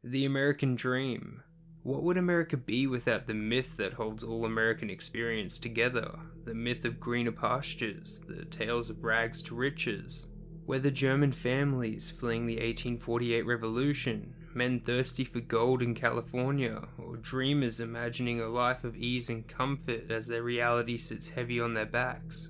The American Dream. What would America be without the myth that holds all American experience together? The myth of greener pastures, the tales of rags to riches. Whether German families fleeing the 1848 revolution, men thirsty for gold in California, or dreamers imagining a life of ease and comfort as their reality sits heavy on their backs.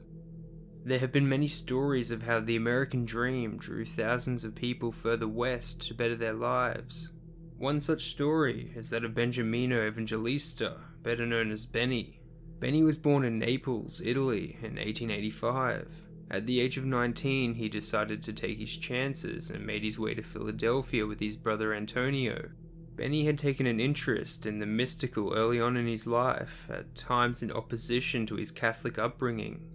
There have been many stories of how the American dream drew thousands of people further west to better their lives. One such story is that of Benjamino Evangelista, better known as Benny. Benny was born in Naples, Italy in 1885. At the age of 19, he decided to take his chances and made his way to Philadelphia with his brother Antonio. Benny had taken an interest in the mystical early on in his life, at times in opposition to his Catholic upbringing.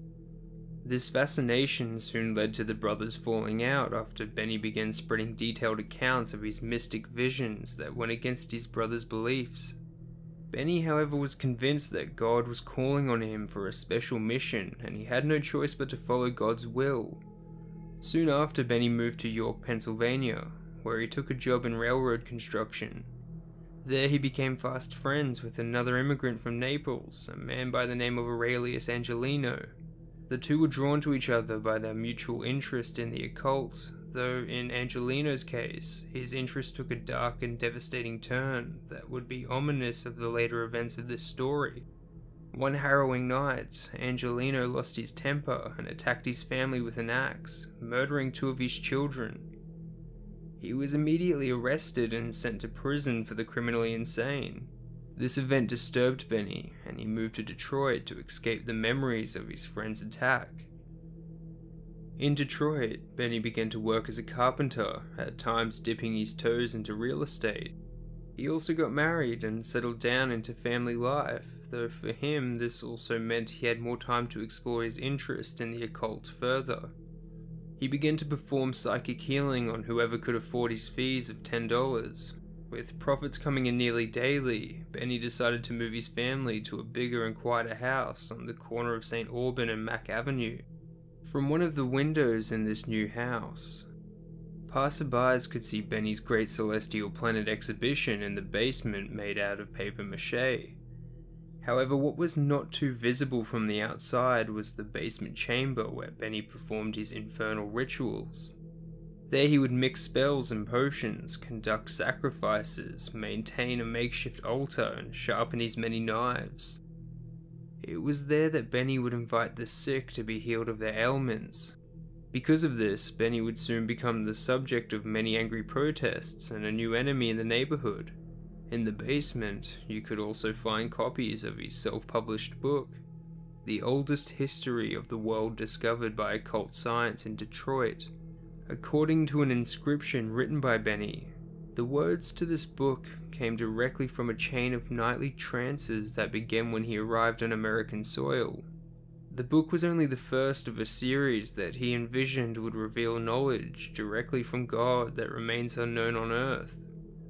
This fascination soon led to the brothers falling out after Benny began spreading detailed accounts of his mystic visions that went against his brother's beliefs. Benny, however, was convinced that God was calling on him for a special mission, and he had no choice but to follow God's will. Soon after, Benny moved to York, Pennsylvania, where he took a job in railroad construction. There he became fast friends with another immigrant from Naples, a man by the name of Aurelius Angelino. The two were drawn to each other by their mutual interest in the occult, though in Angelino's case, his interest took a dark and devastating turn that would be ominous of the later events of this story. One harrowing night, Angelino lost his temper and attacked his family with an axe, murdering 2 of his children. He was immediately arrested and sent to prison for the criminally insane. This event disturbed Benny, and he moved to Detroit to escape the memories of his friend's attack. In Detroit, Benny began to work as a carpenter, at times dipping his toes into real estate. He also got married and settled down into family life, though for him this also meant he had more time to explore his interest in the occult further. He began to perform psychic healing on whoever could afford his fees of $10. With profits coming in nearly daily, Benny decided to move his family to a bigger and quieter house on the corner of Saint Aubin and Mack Avenue. From one of the windows in this new house, passerbys could see Benny's Great Celestial Planet exhibition in the basement made out of paper mache. However, what was not too visible from the outside was the basement chamber where Benny performed his infernal rituals. There he would mix spells and potions, conduct sacrifices, maintain a makeshift altar, and sharpen his many knives. It was there that Benny would invite the sick to be healed of their ailments. Because of this, Benny would soon become the subject of many angry protests and a new enemy in the neighborhood. In the basement, you could also find copies of his self-published book, The Oldest History of the World Discovered by Occult Science in Detroit. According to an inscription written by Benny, the words to this book came directly from a chain of nightly trances that began when he arrived on American soil. The book was only the first of a series that he envisioned would reveal knowledge directly from God that remains unknown on Earth.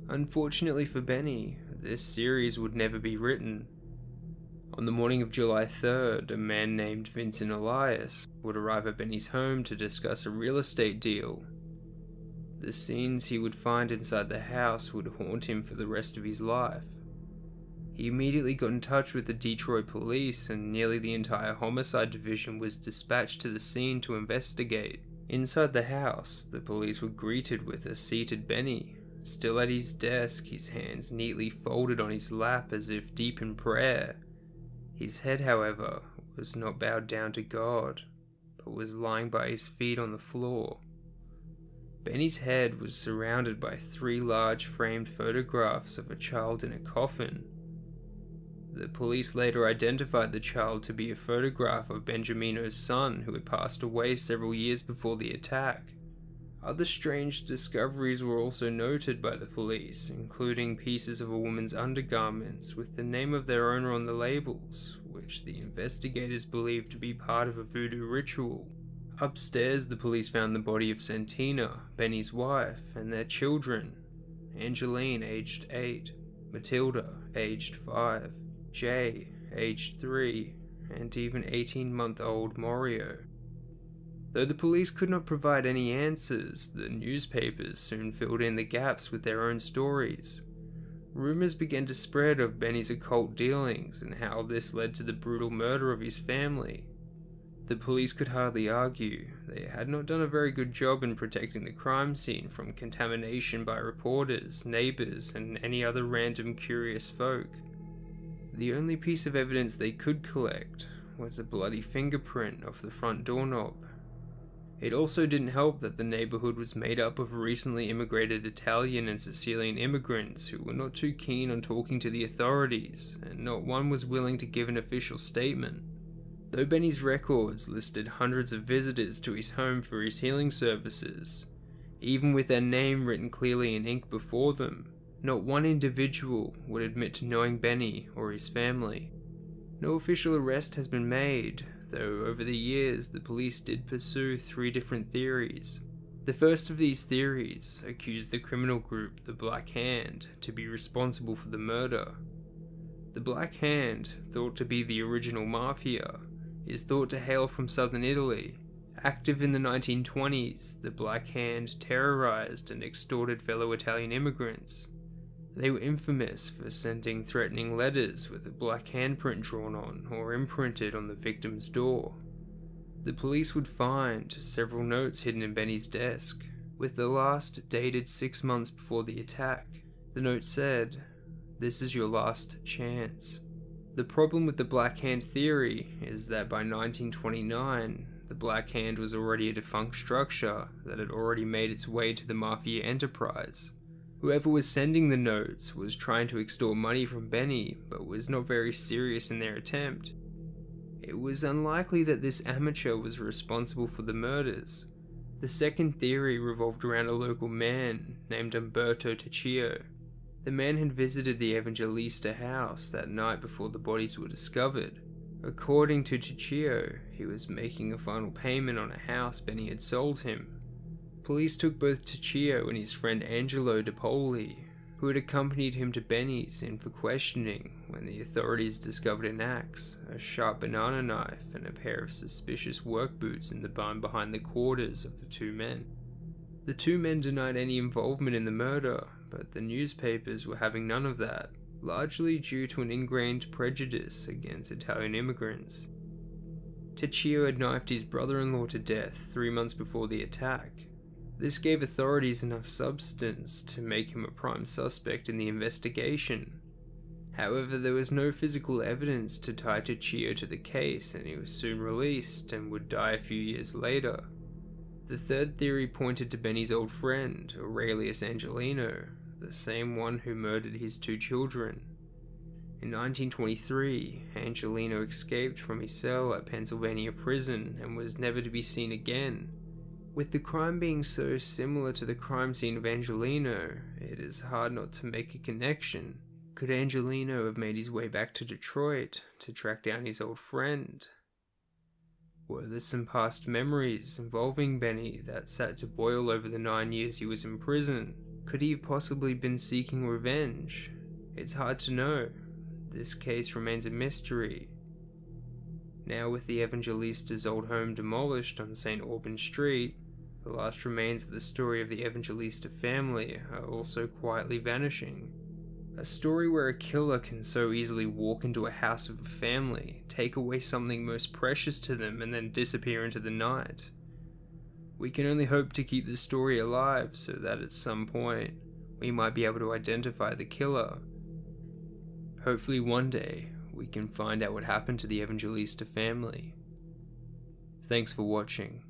Unfortunately for Benny, this series would never be written. On the morning of July 3rd, a man named Vincent Elias would arrive at Benny's home to discuss a real estate deal. The scenes he would find inside the house would haunt him for the rest of his life. He immediately got in touch with the Detroit police, and nearly the entire homicide division was dispatched to the scene to investigate. Inside the house, the police were greeted with a seated Benny, still at his desk, his hands neatly folded on his lap as if deep in prayer. His head, however, was not bowed down to God, but was lying by his feet on the floor. Benny's head was surrounded by 3 large framed photographs of a child in a coffin. The police later identified the child to be a photograph of Benjamino's son, who had passed away several years before the attack. Other strange discoveries were also noted by the police, including pieces of a woman's undergarments with the name of their owner on the labels, which the investigators believed to be part of a voodoo ritual. Upstairs, the police found the body of Santina, Benny's wife, and their children, Angeline, aged 8, Matilda, aged 5, Jay, aged 3, and even 18-month-old Mario. Though the police could not provide any answers, the newspapers soon filled in the gaps with their own stories. Rumors began to spread of Benny's occult dealings and how this led to the brutal murder of his family. The police could hardly argue. They had not done a very good job in protecting the crime scene from contamination by reporters, neighbors, and any other random curious folk. The only piece of evidence they could collect was a bloody fingerprint off the front doorknob. It also didn't help that the neighborhood was made up of recently immigrated Italian and Sicilian immigrants who were not too keen on talking to the authorities, and not one was willing to give an official statement. Though Benny's records listed hundreds of visitors to his home for his healing services, even with their name written clearly in ink before them, not one individual would admit to knowing Benny or his family. No official arrest has been made, though over the years the police did pursue 3 different theories. The first of these theories accused the criminal group the Black Hand to be responsible for the murder. The Black Hand, thought to be the original mafia, is thought to hail from southern Italy. Active in the 1920s, the Black Hand terrorized and extorted fellow Italian immigrants. They were infamous for sending threatening letters with a black handprint drawn on or imprinted on the victim's door. The police would find several notes hidden in Benny's desk, with the last dated 6 months before the attack. The note said, "This is your last chance." The problem with the Black Hand theory is that by 1929, the Black Hand was already a defunct structure that had already made its way to the mafia enterprise. Whoever was sending the notes was trying to extort money from Benny, but was not very serious in their attempt. It was unlikely that this amateur was responsible for the murders. The second theory revolved around a local man named Umberto Ticcio. The man had visited the Evangelista house that night before the bodies were discovered. According to Ticcio, he was making a final payment on a house Benny had sold him. Police took both Ticcio and his friend Angelo DePoli, who had accompanied him to Benny's, in for questioning when the authorities discovered an axe, a sharp banana knife, and a pair of suspicious work boots in the barn behind the quarters of the 2 men. The 2 men denied any involvement in the murder, but the newspapers were having none of that, largely due to an ingrained prejudice against Italian immigrants. Ticcio had knifed his brother-in-law to death 3 months before the attack. This gave authorities enough substance to make him a prime suspect in the investigation. However, there was no physical evidence to tie Ticcio to the case, and he was soon released and would die a few years later. The third theory pointed to Benny's old friend, Aurelius Angelino, the same one who murdered his 2 children. In 1923, Angelino escaped from his cell at Pennsylvania prison and was never to be seen again. With the crime being so similar to the crime scene of Angelino, it is hard not to make a connection. Could Angelino have made his way back to Detroit to track down his old friend? Were there some past memories involving Benny that sat to boil over the 9 years he was in prison? Could he have possibly been seeking revenge? It's hard to know. This case remains a mystery. Now, with the Evangelista's old home demolished on Saint Aubin Street, the last remains of the story of the Evangelista family are also quietly vanishing. A story where a killer can so easily walk into a house of a family, take away something most precious to them, and then disappear into the night. We can only hope to keep the story alive so that at some point we might be able to identify the killer. Hopefully one day we can find out what happened to the Evangelista family. Thanks for watching.